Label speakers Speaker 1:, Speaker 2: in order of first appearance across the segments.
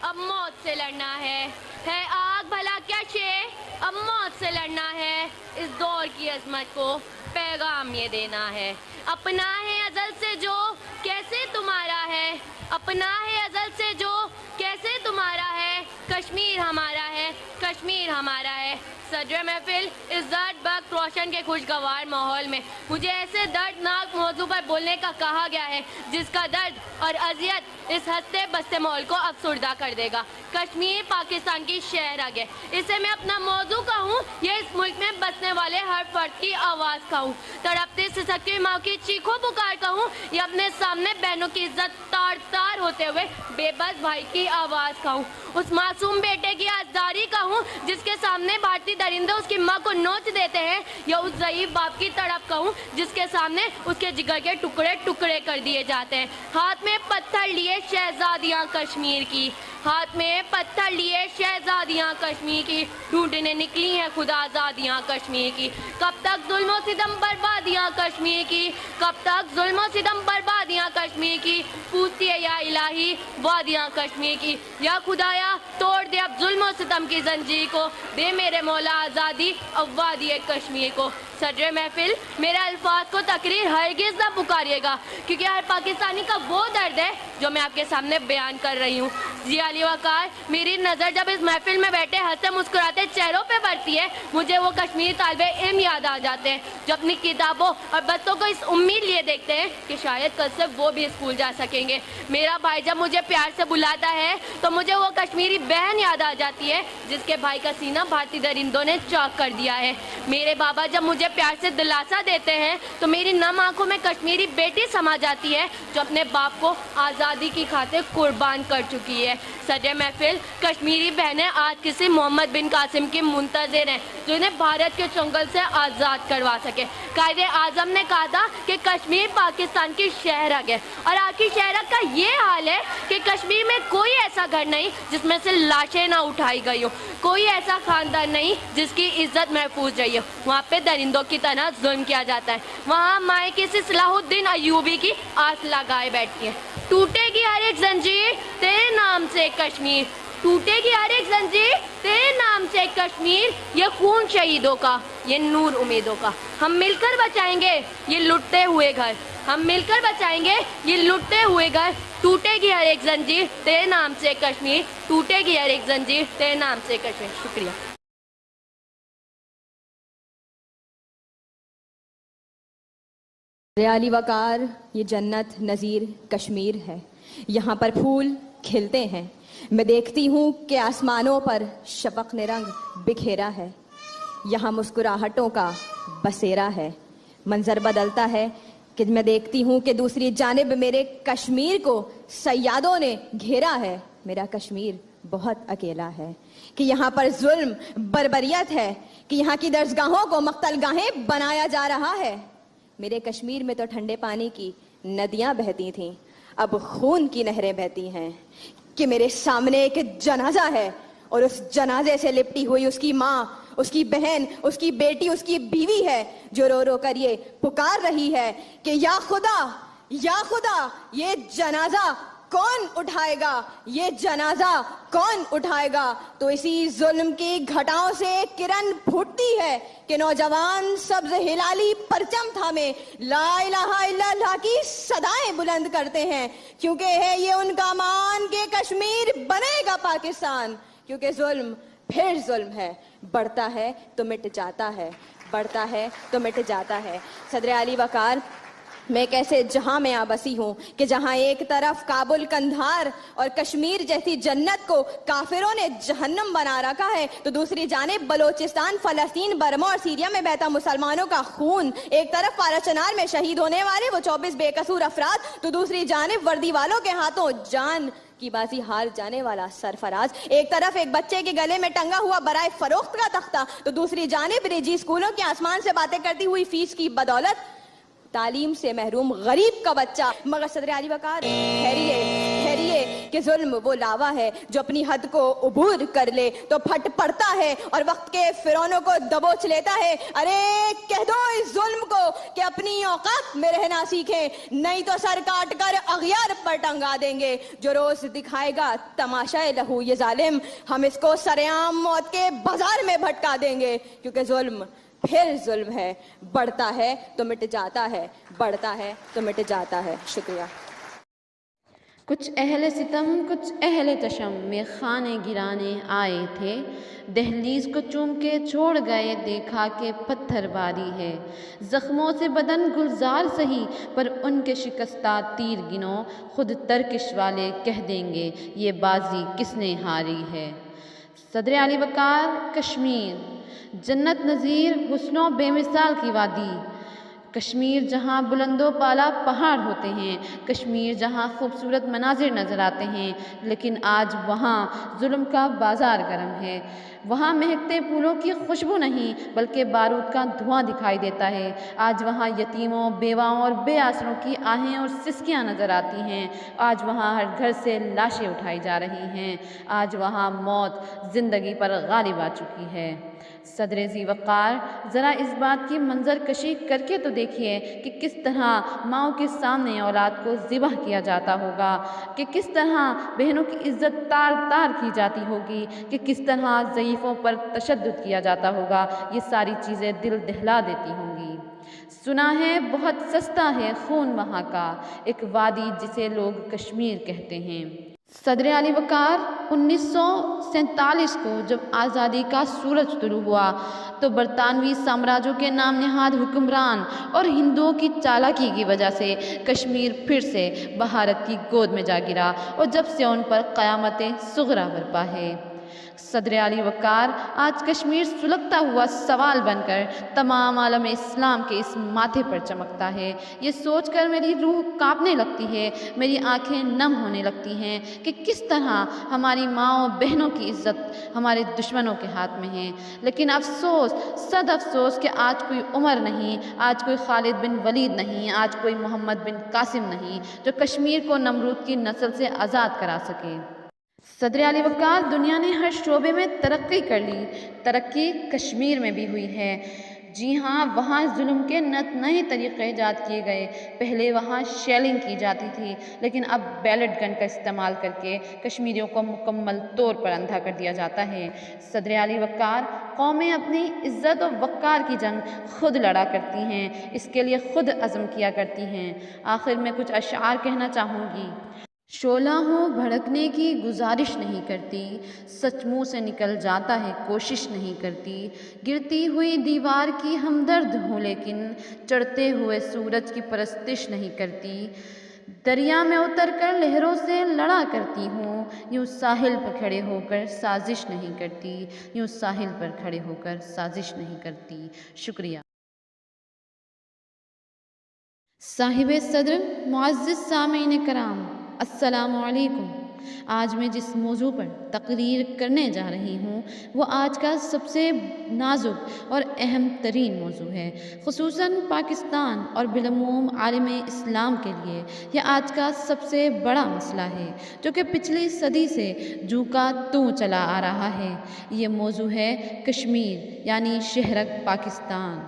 Speaker 1: اب موت سے لڑنا ہے آگ بھلا کیا شے، اب موت سے لڑنا ہے، اس دور کی عظمت کو پیغام یہ دینا ہے، اپنا ہے ازل سے جو کیسے تمہارا ہے، اپنا ہے ازل سے جو کیسے تمہارا ہے، کشمیر ہمارا ہے، کشمیر ہمارا ہے۔ صدر محفل، اس درد بخت روشن کے خوشگوار ماحول میں مجھے ایسے دردناک موضوع پر بولنے کا کہا گیا ہے جس کا درد اور اذیت اس ہنستے بستے ماحول کو افسردہ کر دے گا۔ کشمیر پاکستان کی شہرگ ہے، اسے میں اپنا موضوع کہوں یا اس ملک میں بسنے والے ہر فرد کی آواز کہوں، تڑپتی سسکتی ماں کی چیخو پکار کہوں یا اپنے سامنے بہنوں کی عزت تار تار ہوتے ہوئے بے بس بھائی کی آواز کہوں، اس معصوم بیٹے کی آزداری کہوں جس کے سامنے بھارتی درندے اس کی ماں کو نوچ دیتے ہیں، یا اس ضعیف باپ کی تڑپ کہوں جس کے سامنے اس کے جگر کے ٹکڑے ٹکڑے کر دیے جاتے ہیں۔ ہاتھ میں پتھر لیے شہزادیاں کشمیر کی، ہاتھ میں پتھر لیے شہزادیاں کشمیر کی، ڈھونڈنے نکلی ہیں خدا آزادیاں کشمیر کی۔ کب تک ظلم و ستم بربادیاں کشمیر کی، کب تک ظلم و ستم بربادیاں کشمیر کی، پوچھتی ہے یا الہی وادیاں کشمیر کی۔ یا خدایا توڑ دے اب ظلم و ستم کی زنجیر کو، دے میرے مولا آزادی اب وادی کشمیر کو۔ صدر محفل، میرے الفاظ کو تقریر ہرگز نہ پکاریے گا، کیونکہ ہر پاکستانی کا وہ درد ہے جو میں آپ کے سامنے بیان کر رہی ہوں۔ ضیاء علی وقار، میری نظر جب اس محفل میں بیٹھے ہنستے مسکراتے چہروں پہ پڑتی ہے، مجھے وہ کشمیری طالب علم یاد آ جاتے ہیں جو اپنی کتابوں اور بچوں کو اس امید لیے دیکھتے ہیں کہ شاید کل سے وہ بھی اسکول جا سکیں گے۔ میرا بھائی جب مجھے پیار سے بلاتا ہے تو مجھے وہ کشمیری بہن یاد آ جاتی ہے جس کے بھائی کا سینہ بھارتی درندوں نے چاک کر دیا ہے۔ میرے بابا جب مجھے پیار سے دلاسا دیتے ہیں تو میری نم آنکھوں میں کشمیری بیٹی سما جاتی ہے جو اپنے باپ کو آزادی کی خاطر قربان کر چکی ہے۔ صدر محفل، کشمیری بہنیں آج کسی محمد بن قاسم کی منتظر ہیں جو انہیں بھارت کے چنگل سے آزاد کروا سکے۔ قائد اعظم نے کہا تھا کہ کشمیر پاکستان کی شہرگ ہے، اور آج کی شہرگ کا یہ حال ہے کہ کشمیر میں کوئی ایسا گھر نہیں جس میں سے لاشیں نہ اٹھائی گئی ہوں، کوئی ایسا خاندان نہیں جس کی عزت محفوظ رہی ہو۔ وہاں پہ درندوں کی طرح ظلم کیا جاتا ہے، وہاں مائیں کسی صلاح الدین ایوبی کی آس لگائے بیٹھتی ہیں۔ ٹوٹے گی ہر ایک زنجیر تیرے نام سے کشمیر، ٹوٹے گی ہر ایک زنجیر تیرے نام سے کشمیر، یہ خون شہیدوں کا، یہ نور امیدوں کا، ہم مل کر بچائیں گے یہ لٹتے ہوئے گھر، ہم مل کر بچائیں گے یہ لٹتے ہوئے گھر۔ ٹوٹے گی ہر ایک زنجیر تیرے نام سے کشمیر، ٹوٹے گی ہر ایک زنجیر تیرے نام سے کشمیر۔ شکریہ۔
Speaker 2: ضیاء علی وقار، یہ جنت نظیر کشمیر ہے، یہاں پر پھول کھلتے ہیں، میں دیکھتی ہوں کہ آسمانوں پر شفق نے رنگ بکھیرا ہے، یہاں مسکراہٹوں کا بسیرا ہے، منظر بدلتا ہے کہ میں دیکھتی ہوں کہ دوسری جانب میرے کشمیر کو سیادوں نے گھیرا ہے، میرا کشمیر بہت اکیلا ہے، کہ یہاں پر ظلم بربریت ہے، کہ یہاں کی درسگاہوں کو مقتل گاہیں بنایا جا رہا ہے۔ میرے کشمیر میں تو ٹھنڈے پانی کی ندیاں بہتی تھیں، اب خون کی نہریں بہتی ہیں، کہ میرے سامنے ایک جنازہ ہے اور اس جنازے سے لپٹی ہوئی اس کی ماں، اس کی بہن، اس کی بیٹی، اس کی بیوی ہے جو رو رو کر یہ پکار رہی ہے کہ یا خدا یہ جنازہ کون اٹھائے گا، یہ جنازہ کون اٹھائے گا۔ تو اسی ظلم کی گھٹاؤں سے ایک کرن پھوٹتی ہے کہ نوجوان سبز ہلالی پرچم تھامے لا الہ الا اللہ کی صدائیں بلند کرتے ہیں، کیونکہ ہے یہ ان کا مان کہ کشمیر بنے گا پاکستان، کیونکہ ظلم پھر ظلم ہے، بڑھتا ہے تو مٹ جاتا ہے، بڑھتا ہے تو مٹ جاتا ہے۔ صدر علی وقار، میں ایک ایسے جہاں میں بسی ہوں کہ جہاں ایک طرف کابل کندھار اور کشمیر جیسی جنت کو کافروں نے جہنم بنا رکھا ہے، تو دوسری جانب بلوچستان، فلسطین، برما اور سیریا میں بہتا مسلمانوں کا خون، ایک طرف پارا چنار میں شہید ہونے والے وہ 24 بے قصور افراد، تو دوسری جانب وردی والوں کے ہاتھوں جان کی بازی ہار جانے والا سرفراز، ایک طرف ایک بچے کے گلے میں ٹنگا ہوا برائے فروخت کا تختہ، تو دوسری جانب نجی اسکولوں کے آسمان سے باتیں کرتی ہوئی فیس کی بدولت تعلیم سے محروم غریب کا بچہ۔ مگر صدر علی وقار ٹھہریے کہ ظلم وہ لاوا ہے جو اپنی حد کو عبور کر لے تو پھٹ پڑتا ہے اور وقت کے فرعونوں کو دبوچ لیتا ہے۔ ارے کہہ دو اس ظلم کو کہ اپنی اوقات میں رہنا سیکھیں، نہیں تو سر کاٹ کر اغیار پر ٹنگا دیں گے۔ جو روز دکھائے گا تماشا لہو یہ ظالم، ہم اس کو سرعام موت کے بازار میں بھٹکا دیں گے، کیونکہ ظلم پھر ظلم ہے، بڑھتا ہے تو مٹ جاتا ہے، بڑھتا ہے تو مٹ جاتا ہے۔ شکریہ۔
Speaker 3: کچھ اہل ستم کچھ اہل چشم میں خانے گرانے آئے تھے، دہلیز کو چوم کے چھوڑ گئے، دیکھا کہ پتھر باری ہے۔ زخموں سے بدن گلزار سہی پر ان کے شکستہ تیر گنو، خود ترکش والے کہہ دیں گے یہ بازی کس نے ہاری ہے۔ صدر علی وقار، کشمیر، جنت نظیر حسن و بے مثال کی وادی۔ کشمیر جہاں بلند و بالا پہاڑ ہوتے ہیں، کشمیر جہاں خوبصورت مناظر نظر آتے ہیں، لیکن آج وہاں ظلم کا بازار گرم ہے۔ وہاں مہکتے پھولوں کی خوشبو نہیں بلکہ بارود کا دھواں دکھائی دیتا ہے۔ آج وہاں یتیموں، بیواؤں اور بے آسروں کی آہیں اور سسکیاں نظر آتی ہیں۔ آج وہاں ہر گھر سے لاشیں اٹھائی جا رہی ہیں۔ آج وہاں موت زندگی پر غالب آ چکی ہے۔ صدر ذی وقار، ذرا اس بات کی منظر کشی کر کے تو دیکھیے کہ کس طرح ماؤں کے سامنے اولاد کو ذبح کیا جاتا ہوگا، کہ کس طرح بہنوں کی عزت تار تار کی جاتی ہوگی، کہ کس طرح ضعیفوں پر تشدد کیا جاتا ہوگا۔ یہ ساری چیزیں دل دہلا دیتی ہوں گی۔ سنا ہے بہت سستا ہے خون وہاں کا، ایک وادی جسے لوگ کشمیر کہتے ہیں۔ صدر علی وقار، 1947 کو جب آزادی کا سورج طلوع ہوا تو برطانوی سامراجوں کے نام نہاد حکمران اور ہندوؤں کی چالاکی کی وجہ سے کشمیر پھر سے بھارت کی گود میں جا گرا اور جب سے ان پر قیامت صغریٰ برپا ہے۔ صدر علی وقار، آج کشمیر سلگتا ہوا سوال بن کر تمام عالم اسلام کے اس ماتھے پر چمکتا ہے۔ یہ سوچ کر میری روح کانپنے لگتی ہے، میری آنکھیں نم ہونے لگتی ہیں کہ کس طرح ہماری ماؤں بہنوں کی عزت ہمارے دشمنوں کے ہاتھ میں ہے۔ لیکن افسوس، صد افسوس کہ آج کوئی عمر نہیں، آج کوئی خالد بن ولید نہیں، آج کوئی محمد بن قاسم نہیں جو کشمیر کو نمرود کی نسل سے آزاد کرا سکے۔ صدر علی وقار، دنیا نے ہر شعبے میں ترقی کر لی، ترقی کشمیر میں بھی ہوئی ہے۔ جی ہاں، وہاں ظلم کے نئے طریقے ایجاد کیے گئے۔ پہلے وہاں شیلنگ کی جاتی تھی، لیکن اب بیلٹ گن کا استعمال کر کے کشمیریوں کو مکمل طور پر اندھا کر دیا جاتا ہے۔ صدر علی وقار، قومیں اپنی عزت و وقار کی جنگ خود لڑا کرتی ہیں، اس کے لیے خود عزم کیا کرتی ہیں۔ آخر میں کچھ اشعار کہنا چاہوں گی۔ شعلہ ہوں بھڑکنے کی گزارش نہیں کرتی، سچ منہ سے نکل جاتا ہے کوشش نہیں کرتی، گرتی ہوئی دیوار کی ہمدرد ہوں لیکن چڑھتے ہوئے سورج کی پرستش نہیں کرتی، دریا میں اتر کر لہروں سے لڑا کرتی ہوں، یوں ساحل پر کھڑے ہو کر سازش نہیں کرتی، یوں ساحل پر کھڑے ہو کر سازش نہیں کرتی۔ شکریہ۔ صاحب صدر، معزز سامعین کرام، السلام علیکم۔ آج میں جس موضوع پر تقریر کرنے جا رہی ہوں وہ آج کا سب سے نازک اور اہم ترین موضوع ہے، خصوصاً پاکستان اور بالعموم عالم اسلام کے لیے یہ آج کا سب سے بڑا مسئلہ ہے جو کہ پچھلی صدی سے جوں کا توں چلا آ رہا ہے۔ یہ موضوع ہے کشمیر یعنی شہرک پاکستان۔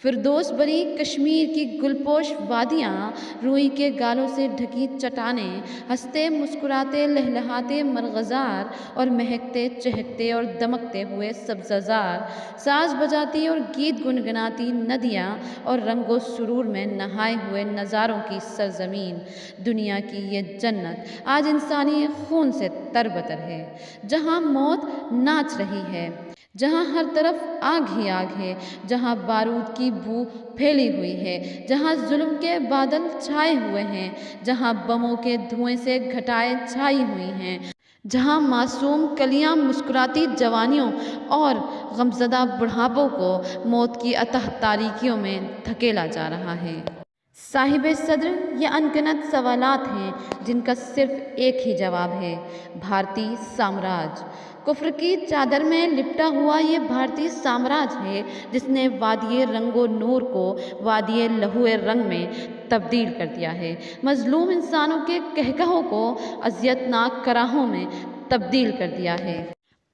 Speaker 3: فردوس بری کشمیر کی گلپوش وادیاں، روئی کے گالوں سے ڈھکی چٹانیں، ہنستے مسکراتے لہلہاتے مرغزار اور مہکتے چہکتے اور دمکتے ہوئے سبززار، ساز بجاتی اور گیت گنگناتی ندیاں اور رنگ و سرور میں نہائے ہوئے نظاروں کی سرزمین، دنیا کی یہ جنت آج انسانی خون سے تربتر ہے، جہاں موت ناچ رہی ہے، جہاں ہر طرف آگ ہی آگ ہے، جہاں بارود کی بو پھیلی ہوئی ہے، جہاں ظلم کے بادل چھائے ہوئے ہیں، جہاں بموں کے دھوئیں سے گھٹائیں چھائی ہوئی ہیں، جہاں معصوم کلیاں مسکراتی جوانیوں اور غمزدہ بڑھاپوں کو موت کی اتہ تاریکیوں میں دھکیلا جا رہا ہے۔ صاحب صدر، یہ انگنت سوالات ہیں جن کا صرف ایک ہی جواب ہے، بھارتی سامراج۔ کفر کی چادر میں لپٹا ہوا یہ بھارتی سامراج ہے جس نے وادی رنگ و نور کو وادی لہو رنگ میں تبدیل کر دیا ہے، مظلوم انسانوں کے قہقہوں کو اذیتناک کراہوں میں تبدیل کر دیا ہے،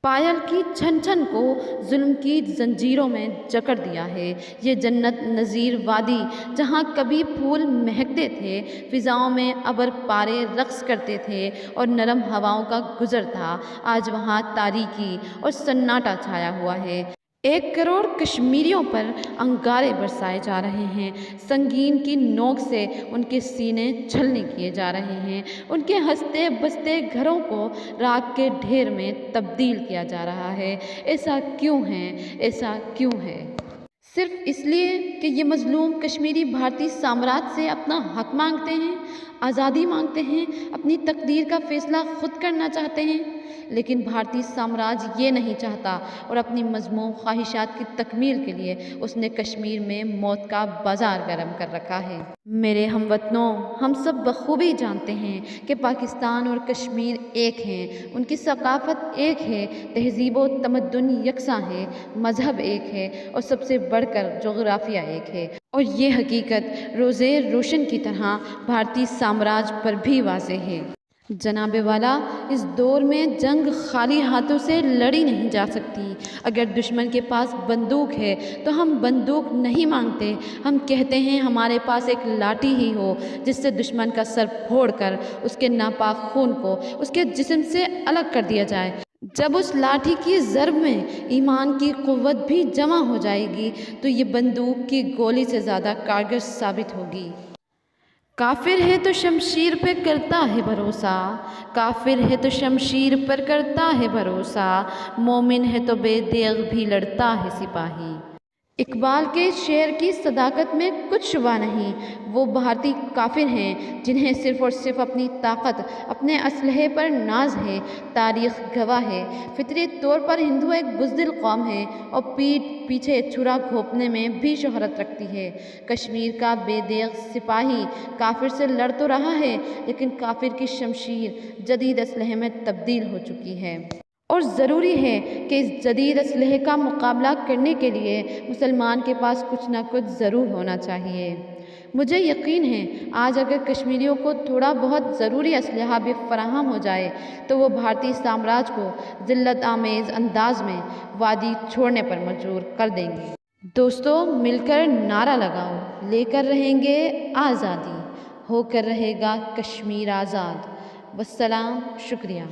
Speaker 3: پائل کی چھن چھن کو ظلم کی زنجیروں میں جکڑ دیا ہے۔ یہ جنت نظیر وادی جہاں کبھی پھول مہکتے تھے، فضاؤں میں ابر پارے رقص کرتے تھے اور نرم ہواؤں کا گزر تھا، آج وہاں تاریکی اور سناٹا چھایا ہوا ہے۔ 1 کروڑ کشمیریوں پر انگارے برسائے جا رہے ہیں، سنگین کی نوک سے ان کے سینے چھلنی کیے جا رہے ہیں، ان کے ہنستے بستے گھروں کو راکھ کے ڈھیر میں تبدیل کیا جا رہا ہے۔ ایسا کیوں ہے؟ ایسا کیوں ہے؟ صرف اس لیے کہ یہ مظلوم کشمیری بھارتی سامراج سے اپنا حق مانگتے ہیں، آزادی مانگتے ہیں، اپنی تقدیر کا فیصلہ خود کرنا چاہتے ہیں۔ لیکن بھارتی سامراج یہ نہیں چاہتا اور اپنی مذموم خواہشات کی تکمیل کے لیے اس نے کشمیر میں موت کا بازار گرم کر رکھا ہے۔ میرے ہم وطنوں، ہم سب بخوبی جانتے ہیں کہ پاکستان اور کشمیر ایک ہیں، ان کی ثقافت ایک ہے، تہذیب و تمدن یکساں ہے، مذہب ایک ہے اور سب سے بڑھ کر جغرافیہ ایک ہے، اور یہ حقیقت روزے روشن کی طرح بھارتی سامراج پر بھی واضح ہے۔ جناب والا، اس دور میں جنگ خالی ہاتھوں سے لڑی نہیں جا سکتی۔ اگر دشمن کے پاس بندوق ہے تو ہم بندوق نہیں مانگتے، ہم کہتے ہیں ہمارے پاس ایک لاٹھی ہی ہو جس سے دشمن کا سر پھوڑ کر اس کے ناپاک خون کو اس کے جسم سے الگ کر دیا جائے۔ جب اس لاٹھی کی ضرب میں ایمان کی قوت بھی جمع ہو جائے گی تو یہ بندوق کی گولی سے زیادہ کارگر ثابت ہوگی۔ کافر ہے تو شمشیر پہ کرتا ہے بھروسہ، کافر ہے تو شمشیر پر کرتا ہے بھروسہ، مومن ہے تو بے دیغ بھی لڑتا ہے سپاہی۔ اقبال کے شعر کی صداقت میں کچھ شبہ نہیں، وہ بھارتی کافر ہیں جنہیں صرف اور صرف اپنی طاقت، اپنے اسلحے پر ناز ہے۔ تاریخ گواہ ہے، فطری طور پر ہندو ایک بزدل قوم ہے اور پیٹھ پیچھے چھرا گھونپنے میں بھی شہرت رکھتی ہے۔ کشمیر کا بے دیغ سپاہی کافر سے لڑ تو رہا ہے لیکن کافر کی شمشیر جدید اسلحے میں تبدیل ہو چکی ہے، اور ضروری ہے کہ اس جدید اسلحے کا مقابلہ کرنے کے لیے مسلمان کے پاس کچھ نہ کچھ ضرور ہونا چاہیے۔ مجھے یقین ہے آج اگر کشمیریوں کو تھوڑا بہت ضروری اسلحہ بھی فراہم ہو جائے تو وہ بھارتی سامراج کو ذلت آمیز انداز میں وادی چھوڑنے پر مجبور کر دیں گے۔ دوستو، مل کر نعرہ لگاؤ، لے کر رہیں گے آزادی، ہو کر رہے گا کشمیر آزاد۔ والسلام، شکریہ۔